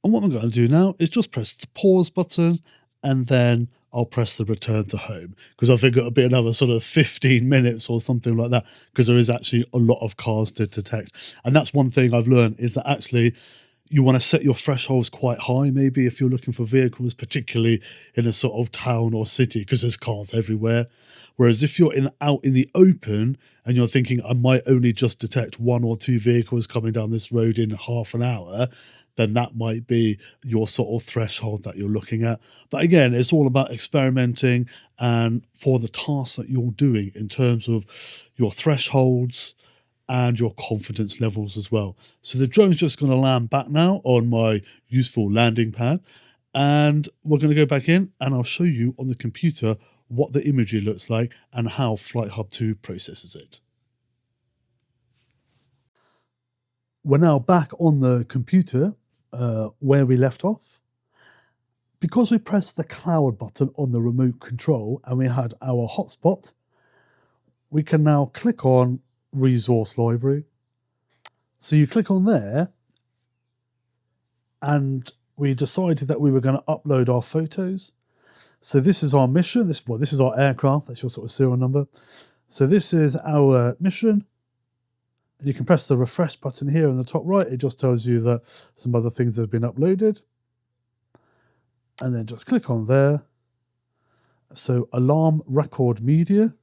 And what I'm going to do now is just press the pause button, and then I'll press the return to home, because I think it'll be another sort of 15 minutes or something like that, because there is actually a lot of cars to detect. And that's one thing I've learned, is that actually you want to set your thresholds quite high, maybe if you're looking for vehicles, particularly in a sort of town or city, because there's cars everywhere. Whereas if you're out in the open and you're thinking, I might only just detect one or two vehicles coming down this road in half an hour, then that might be your sort of threshold that you're looking at. But again, it's all about experimenting, and for the tasks that you're doing in terms of your thresholds and your confidence levels as well. So the drone's just going to land back now on my useful landing pad, and we're going to go back in, and I'll show you on the computer what the imagery looks like and how FlightHub 2 processes it. We're now back on the computer where we left off. Because we pressed the cloud button on the remote control and we had our hotspot, we can now click on Resource Library. So you click on there, and we decided that we were going to upload our photos. So this is our mission. This is our aircraft. That's your sort of serial number. So this is our mission. And you can press the refresh button here in the top right. It just tells you that some other things have been uploaded. And then just click on there. So alarm record media.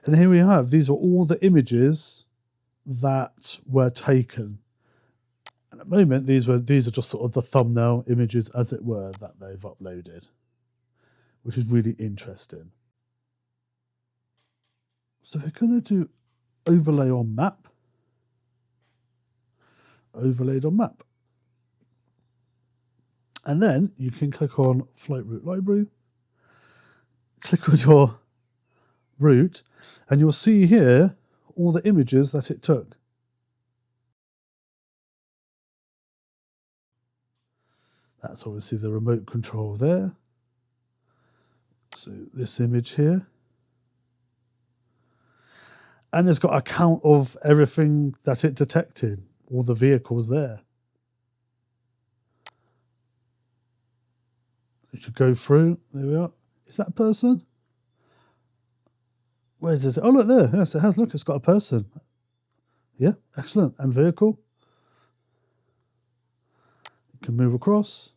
And here we have, these are all the images that were taken. And at the moment, these are just sort of the thumbnail images, as it were, that they've uploaded, which is really interesting. So we're going to do overlay on map. Overlaid on map. And then you can click on Flight Route Library. Click on your route, and you'll see here all the images that it took. That's obviously the remote control there. So this image here. And it's got a count of everything that it detected, all the vehicles there. It should go through. There we are. Is that a person? Where is it? Oh, look there. Yes, it has. Look, it's got a person. Yeah, excellent. And vehicle. You can move across.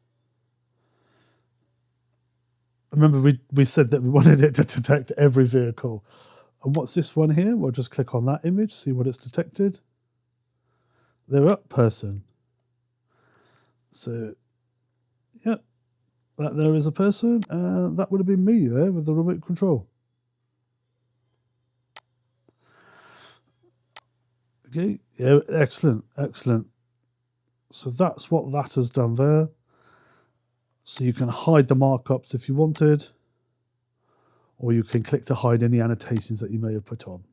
Remember, we said that we wanted it to detect every vehicle. And what's this one here? We'll just click on that image, see what it's detected. There we are, person. So, yeah, that there is a person. That would have been me there with the remote control. Okay, yeah, excellent, excellent. So that's what that has done there. So you can hide the markups if you wanted, or you can click to hide any annotations that you may have put on.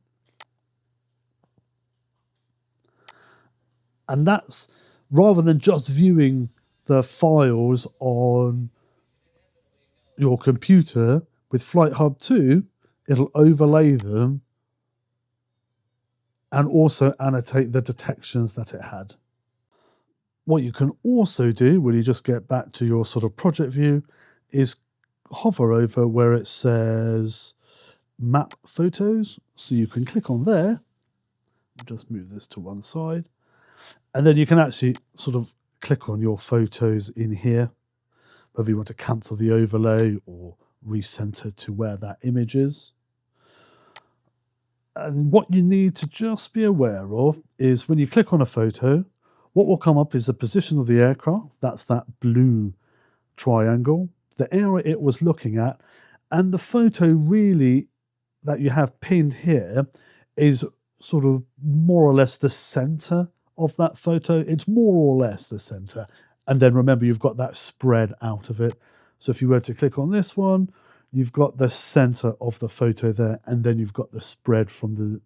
And that's, rather than just viewing the files on your computer, with FlightHub 2, it'll overlay them and also annotate the detections that it had. What you can also do when you just get back to your sort of project view is hover over where it says map photos. So you can click on there, just move this to one side, and then you can actually sort of click on your photos in here, whether you want to cancel the overlay or recenter to where that image is. And what you need to just be aware of is when you click on a photo, what will come up is the position of the aircraft. That's that blue triangle, the area it was looking at, and the photo really that you have pinned here is sort of more or less the center of that photo. It's more or less the center. And then remember, you've got that spread out of it. So if you were to click on this one, you've got the center of the photo there, and then you've got the spread from the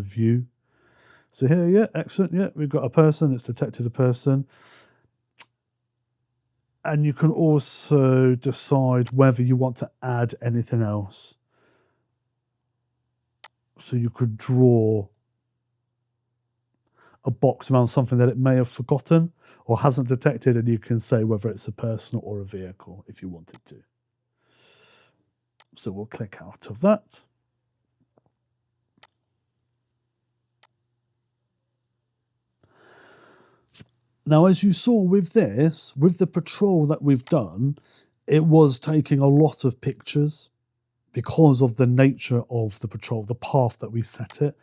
view. So here, yeah, excellent. Yeah, we've got a person. It's detected a person. And you can also decide whether you want to add anything else. So you could draw a box around something that it may have forgotten or hasn't detected, and you can say whether it's a person or a vehicle if you wanted to. So we'll click out of that. Now, as you saw with this, with the patrol that we've done, it was taking a lot of pictures because of the nature of the patrol, the path that we set it.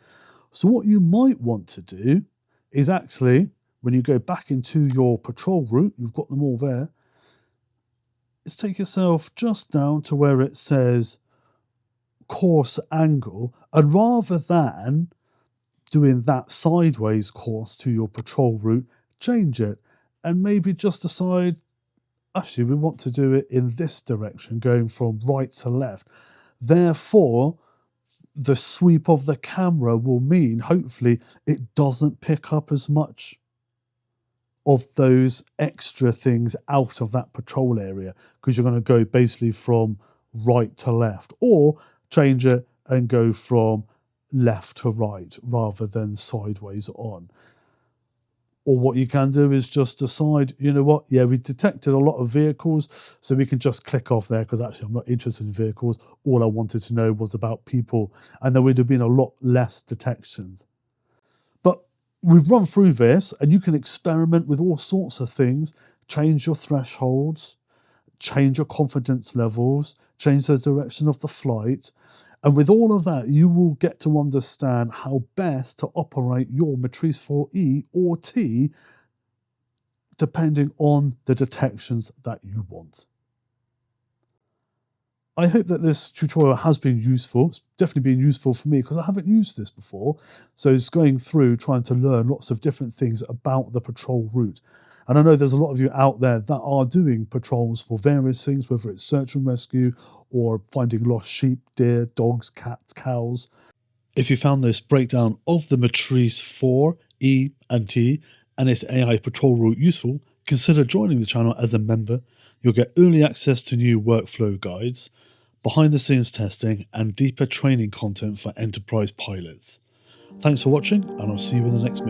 So what you might want to do is actually, when you go back into your patrol route, you've got them all there, is take yourself just down to where it says course angle, and rather than doing that sideways course to your patrol route, change it and maybe just decide, actually, we want to do it in this direction, going from right to left. Therefore, the sweep of the camera will mean, hopefully, it doesn't pick up as much of those extra things out of that patrol area, because you're going to go basically from right to left, or change it and go from left to right rather than sideways on. Or what you can do is just decide, you know what, yeah, we detected a lot of vehicles, so we can just click off there, because actually I'm not interested in vehicles. All I wanted to know was about people, and there would have been a lot less detections. But we've run through this, and you can experiment with all sorts of things, change your thresholds, change your confidence levels, change the direction of the flight. And with all of that, you will get to understand how best to operate your Matrice4E or T, depending on the detections that you want. I hope that this tutorial has been useful. It's definitely been useful for me because I haven't used this before. So it's going through trying to learn lots of different things about the patrol route. And I know there's a lot of you out there that are doing patrols for various things, whether it's search and rescue or finding lost sheep, deer, dogs, cats, cows. If you found this breakdown of the Matrice4E and T and its AI patrol route useful, consider joining the channel as a member. You'll get early access to new workflow guides, behind the scenes testing, and deeper training content for enterprise pilots. Thanks for watching, and I'll see you in the next video.